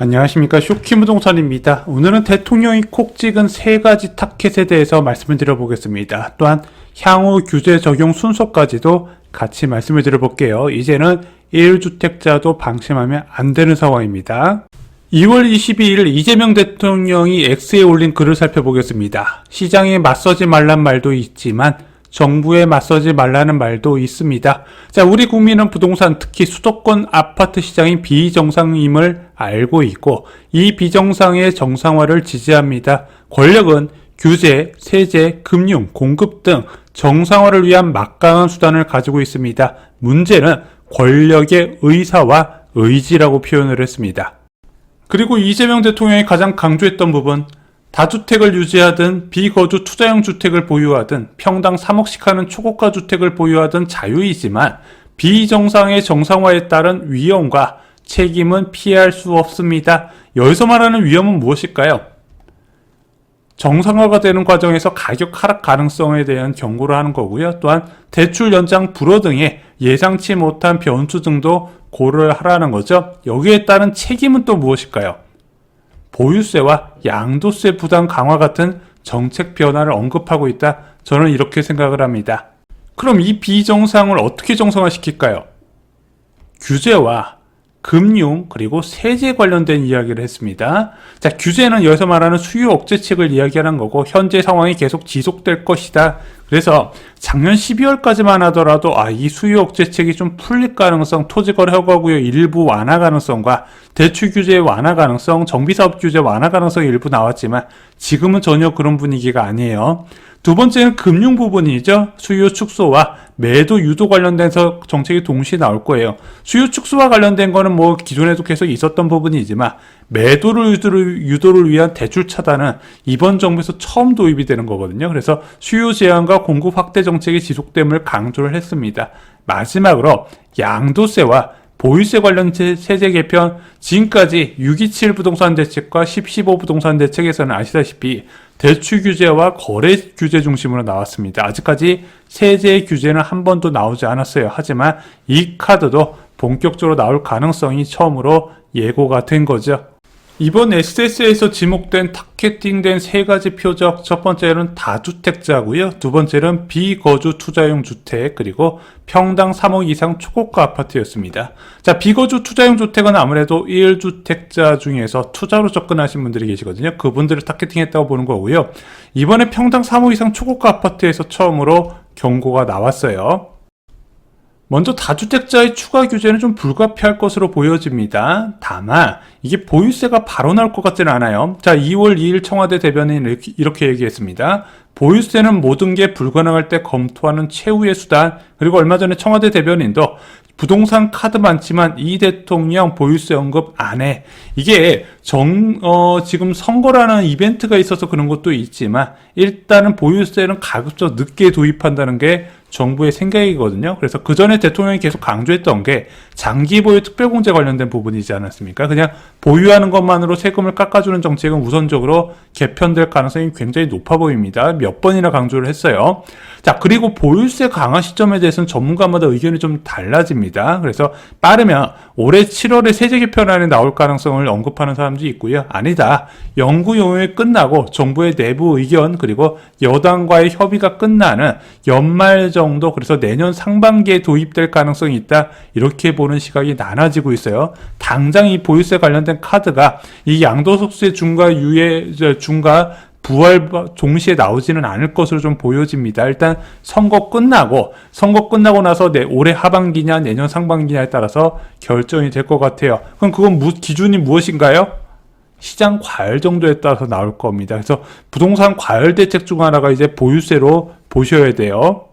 안녕하십니까, 쇼키무동산입니다. 오늘은 대통령이 콕 찍은 세 가지 타켓에 대해서 말씀을 드려보겠습니다. 또한 향후 규제 적용 순서까지도 같이 말씀을 드려볼게요. 이제는 1주택자도 방심하면 안 되는 상황입니다. 2월 22일 이재명 대통령이 X에 올린 글을 살펴보겠습니다. 시장에 맞서지 말란 말도 있지만 정부에 맞서지 말라는 말도 있습니다. 자, 우리 국민은 부동산, 특히 수도권 아파트 시장이 비정상임을 알고 있고 이 비정상의 정상화를 지지합니다. 권력은 규제, 세제, 금융, 공급 등 정상화를 위한 막강한 수단을 가지고 있습니다. 문제는 권력의 의사와 의지라고 표현을 했습니다. 그리고 이재명 대통령이 가장 강조했던 부분, 다주택을 유지하든 비거주 투자용 주택을 보유하든 평당 3억씩 하는 초고가 주택을 보유하든 자유이지만 비정상의 정상화에 따른 위험과 책임은 피할 수 없습니다. 여기서 말하는 위험은 무엇일까요? 정상화가 되는 과정에서 가격 하락 가능성에 대한 경고를 하는 거고요. 또한 대출 연장 불허 등의 예상치 못한 변수 등도 고려를 하라는 거죠. 여기에 따른 책임은 또 무엇일까요? 보유세와 양도세 부담 강화 같은 정책 변화를 언급하고 있다. 저는 이렇게 생각을 합니다. 그럼 이 비정상을 어떻게 정상화시킬까요? 규제와 금융 그리고 세제 관련된 이야기를 했습니다. 자, 규제는 여기서 말하는 수요 억제책을 이야기하는 거고 현재 상황이 계속 지속될 것이다. 그래서 작년 12월까지만 하더라도 이 수요 억제책이 좀 풀릴 가능성, 토지거래 허가구역 일부 완화 가능성과 대출 규제 완화 가능성, 정비사업 규제 완화 가능성이 일부 나왔지만 지금은 전혀 그런 분위기가 아니에요. 두 번째는 금융 부분이죠. 수요 축소와 매도 유도 관련된 정책이 동시에 나올 거예요. 수요 축소와 관련된 거는 기존에도 계속 있었던 부분이지만 매도를 유도를 위한 대출 차단은 이번 정부에서 처음 도입이 되는 거거든요. 그래서 수요 제한과 공급 확대 정책의 지속됨을 강조를 했습니다. 마지막으로 양도세와 보유세 관련 세제 개편, 지금까지 627 부동산 대책과 1015 부동산 대책에서는 아시다시피 대출 규제와 거래 규제 중심으로 나왔습니다. 아직까지 세제 규제는 한 번도 나오지 않았어요. 하지만 이 카드도 본격적으로 나올 가능성이 처음으로 예고가 된 거죠. 이번 SS에서 지목된 타겟팅된 세 가지 표적, 첫 번째는 다주택자고요. 두 번째는 비거주 투자용 주택, 그리고 평당 3억 이상 초고가 아파트였습니다. 자, 비거주 투자용 주택은 아무래도 1주택자 중에서 투자로 접근하신 분들이 계시거든요. 그분들을 타겟팅했다고 보는 거고요. 이번에 평당 3억 이상 초고가 아파트에서 처음으로 경고가 나왔어요. 먼저 다주택자의 추가 규제는 좀 불가피할 것으로 보여집니다. 다만 이게 보유세가 바로 나올 것 같지는 않아요. 자, 2월 2일 청와대 대변인이 이렇게 얘기했습니다. 보유세는 모든 게 불가능할 때 검토하는 최후의 수단. 그리고 얼마 전에 청와대 대변인도 부동산 카드 많지만 이 대통령 보유세 언급 안 해. 이게 지금 선거라는 이벤트가 있어서 그런 것도 있지만 일단은 보유세는 가급적 늦게 도입한다는 게 정부의 생각이거든요. 그래서 그 전에 대통령이 계속 강조했던 게 장기 보유 특별공제 관련된 부분이지 않았습니까? 그냥 보유하는 것만으로 세금을 깎아주는 정책은 우선적으로 개편될 가능성이 굉장히 높아 보입니다. 몇 번이나 강조를 했어요. 자, 그리고 보유세 강화 시점에 대해서는 전문가마다 의견이 좀 달라집니다. 그래서 빠르면 올해 7월에 세제 개편안이 나올 가능성을 언급하는 사람도 있고요. 아니다. 연구 용역이 끝나고 정부의 내부 의견 그리고 여당과의 협의가 끝나는 연말 정도, 그래서 내년 상반기에 도입될 가능성이 있다. 이렇게 보는 시각이 나눠지고 있어요. 당장 이 보유세 관련된 카드가 이 양도소득세 중과 부활 동시에 나오지는 않을 것으로 좀 보여집니다. 일단 선거 끝나고 나서 올해 하반기냐 내년 상반기냐에 따라서 결정이 될 것 같아요. 그럼 그건 기준이 무엇인가요? 시장 과열 정도에 따라서 나올 겁니다. 그래서 부동산 과열 대책 중 하나가 이제 보유세로 보셔야 돼요.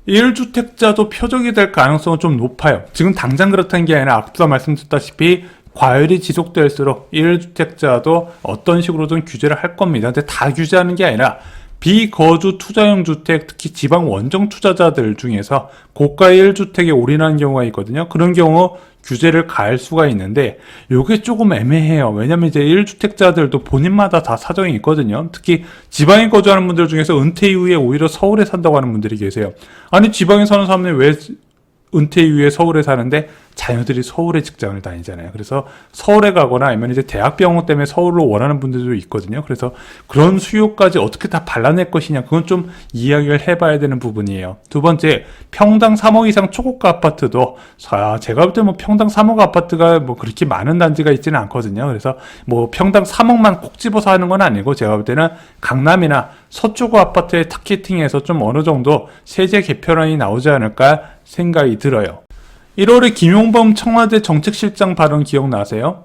1주택자도 표적이 될 가능성은 좀 높아요. 지금 당장 그렇다는 게 아니라 앞서 말씀드렸다시피 과열이 지속될수록 1주택자도 어떤 식으로든 규제를 할 겁니다. 근데 다 규제하는 게 아니라 비거주 투자용 주택, 특히 지방 원정 투자자들 중에서 고가의 1주택에 올인하는 경우가 있거든요. 그런 경우 규제를 가할 수가 있는데 이게 조금 애매해요. 왜냐면 이제 1주택자들도 본인마다 다 사정이 있거든요. 특히 지방에 거주하는 분들 중에서 은퇴 이후에 오히려 서울에 산다고 하는 분들이 계세요. 아니, 지방에 사는 사람들이 왜 은퇴 이후에 서울에 사는데 자녀들이 서울에 직장을 다니잖아요. 그래서 서울에 가거나 아니면 이제 대학병원 때문에 서울로 원하는 분들도 있거든요. 그래서 그런 수요까지 어떻게 다 발라낼 것이냐, 그건 좀 이야기를 해봐야 되는 부분이에요. 두 번째, 평당 3억 이상 초고가 아파트도, 제가 볼 때 뭐 평당 3억 아파트가 뭐 그렇게 많은 단지가 있지는 않거든요. 그래서 뭐 평당 3억만 콕 집어서 하는 건 아니고, 제가 볼 때는 강남이나 서초구 아파트의 타겟팅에서 좀 어느 정도 세제 개편안이 나오지 않을까 생각이 들어요. 1월에 김용범 청와대 정책실장 발언 기억나세요?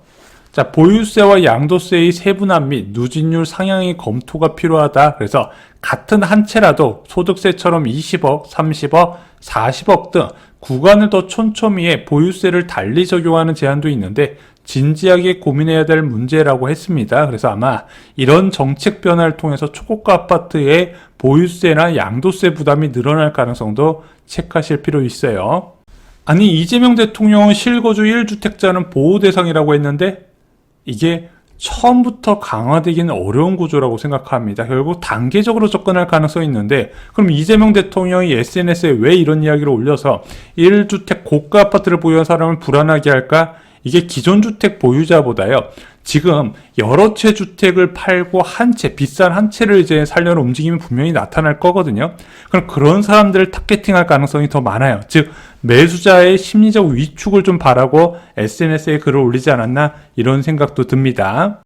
자, 보유세와 양도세의 세분화 및 누진율 상향의 검토가 필요하다. 그래서 같은 한 채라도 소득세처럼 20억, 30억, 40억 등 구간을 더 촘촘히해 보유세를 달리 적용하는 제안도 있는데 진지하게 고민해야 될 문제라고 했습니다. 그래서 아마 이런 정책 변화를 통해서 초고가 아파트의 보유세나 양도세 부담이 늘어날 가능성도 체크하실 필요 있어요. 아니, 이재명 대통령은 실거주 1주택자는 보호 대상이라고 했는데 이게 처음부터 강화되기는 어려운 구조라고 생각합니다. 결국 단계적으로 접근할 가능성이 있는데, 그럼 이재명 대통령이 SNS에 왜 이런 이야기를 올려서 1주택 고가 아파트를 보유한 사람을 불안하게 할까? 이게 기존 주택 보유자보다요, 지금 여러 채 주택을 팔고 한 채, 비싼 한 채를 이제 살려는 움직임이 분명히 나타날 거거든요. 그럼 그런 사람들을 타겟팅할 가능성이 더 많아요. 즉, 매수자의 심리적 위축을 좀 바라고 SNS에 글을 올리지 않았나, 이런 생각도 듭니다.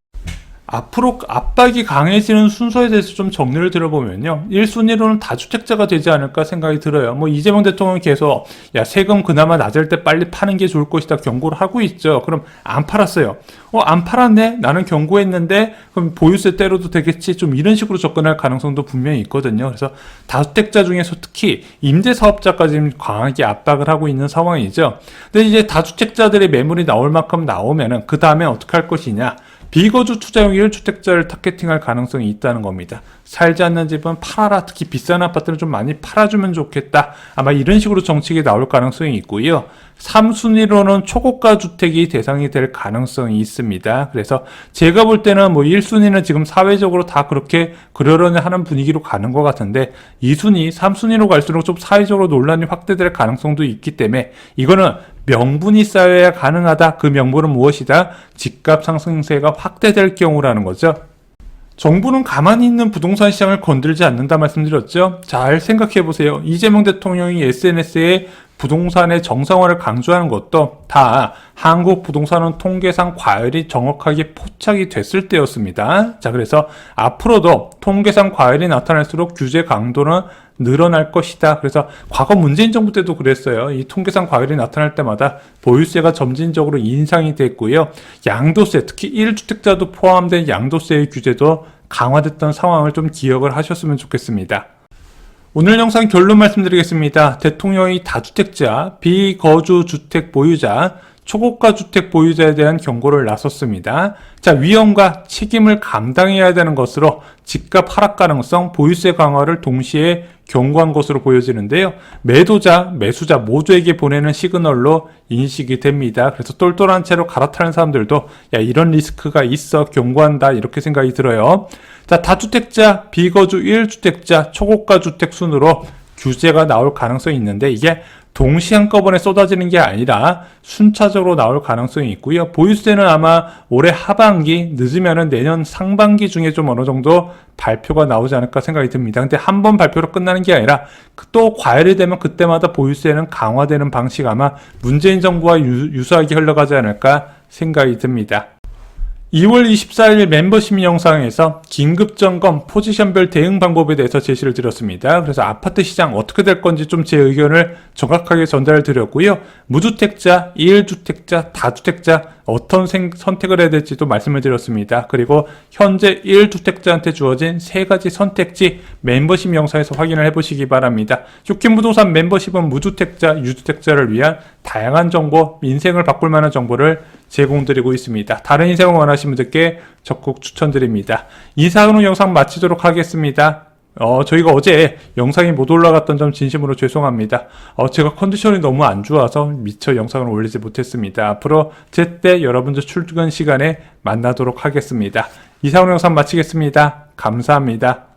앞으로 압박이 강해지는 순서에 대해서 좀 정리를 들어보면요, 1순위로는 다주택자가 되지 않을까 생각이 들어요. 뭐 이재명 대통령이 계속 세금 그나마 낮을 때 빨리 파는 게 좋을 것이다 경고를 하고 있죠. 그럼 안 팔았어요. 안 팔았네? 나는 경고했는데 그럼 보유세 때려도 되겠지? 좀 이런 식으로 접근할 가능성도 분명히 있거든요. 그래서 다주택자 중에서 특히 임대사업자까지 강하게 압박을 하고 있는 상황이죠. 근데 이제 다주택자들의 매물이 나올 만큼 나오면은 그 다음에 어떻게 할 것이냐? 비거주 투자용 1주택자를 타겟팅할 가능성이 있다는 겁니다. 살지 않는 집은 팔아라. 특히 비싼 아파트는 좀 많이 팔아주면 좋겠다. 아마 이런 식으로 정책이 나올 가능성이 있고요. 3순위로는 초고가 주택이 대상이 될 가능성이 있습니다. 그래서 제가 볼 때는 뭐 1순위는 지금 사회적으로 다 그렇게 그러려니 하는 분위기로 가는 것 같은데 2순위, 3순위로 갈수록 좀 사회적으로 논란이 확대될 가능성도 있기 때문에 이거는 명분이 쌓여야 가능하다. 그 명분은 무엇이다? 집값 상승세가 확대될 경우라는 거죠. 정부는 가만히 있는 부동산 시장을 건들지 않는다 말씀드렸죠. 잘 생각해 보세요. 이재명 대통령이 SNS에 부동산의 정상화를 강조하는 것도 다 한국 부동산은 통계상 과열이 정확하게 포착이 됐을 때였습니다. 자, 그래서 앞으로도 통계상 과열이 나타날수록 규제 강도는 늘어날 것이다. 그래서 과거 문재인 정부 때도 그랬어요. 이 통계상 과열이 나타날 때마다 보유세가 점진적으로 인상이 됐고요. 양도세, 특히 1주택자도 포함된 양도세의 규제도 강화됐던 상황을 좀 기억을 하셨으면 좋겠습니다. 오늘 영상 결론 말씀드리겠습니다. 대통령이 다주택자, 비거주 주택 보유자, 초고가 주택 보유자에 대한 경고를 나섰습니다. 자, 위험과 책임을 감당해야 되는 것으로 집값 하락 가능성, 보유세 강화를 동시에 경고한 것으로 보여지는데요. 매도자, 매수자 모두에게 보내는 시그널로 인식이 됩니다. 그래서 똘똘한 채로 갈아타는 사람들도 이런 리스크가 있어 경고한다 이렇게 생각이 들어요. 자, 다주택자, 비거주 1주택자, 초고가 주택 순으로 규제가 나올 가능성이 있는데 이게 동시 한꺼번에 쏟아지는 게 아니라 순차적으로 나올 가능성이 있고요. 보유세는 아마 올해 하반기, 늦으면은 내년 상반기 중에 좀 어느 정도 발표가 나오지 않을까 생각이 듭니다. 근데 한 번 발표로 끝나는 게 아니라 또 과열이 되면 그때마다 보유세는 강화되는 방식 아마 문재인 정부와 유사하게 흘러가지 않을까 생각이 듭니다. 2월 24일 멤버십 영상에서 긴급점검 포지션별 대응 방법에 대해서 제시를 드렸습니다. 그래서 아파트 시장 어떻게 될 건지 좀 제 의견을 정확하게 전달을 드렸고요. 무주택자, 1주택자, 다주택자 어떤 선택을 해야 될지도 말씀을 드렸습니다. 그리고 현재 1주택자한테 주어진 3가지 선택지 멤버십 영상에서 확인을 해보시기 바랍니다. 휴킨부동산 멤버십은 무주택자, 유주택자를 위한 다양한 정보, 인생을 바꿀 만한 정보를 제공드리고 있습니다. 다른 인생을 원하시는 분들께 적극 추천드립니다. 이상으로 영상 마치도록 하겠습니다. 저희가 어제 영상이 못 올라갔던 점 진심으로 죄송합니다. 제가 컨디션이 너무 안 좋아서 미처 영상을 올리지 못했습니다. 앞으로 제때 여러분들 출근 시간에 만나도록 하겠습니다. 이상으로 영상 마치겠습니다. 감사합니다.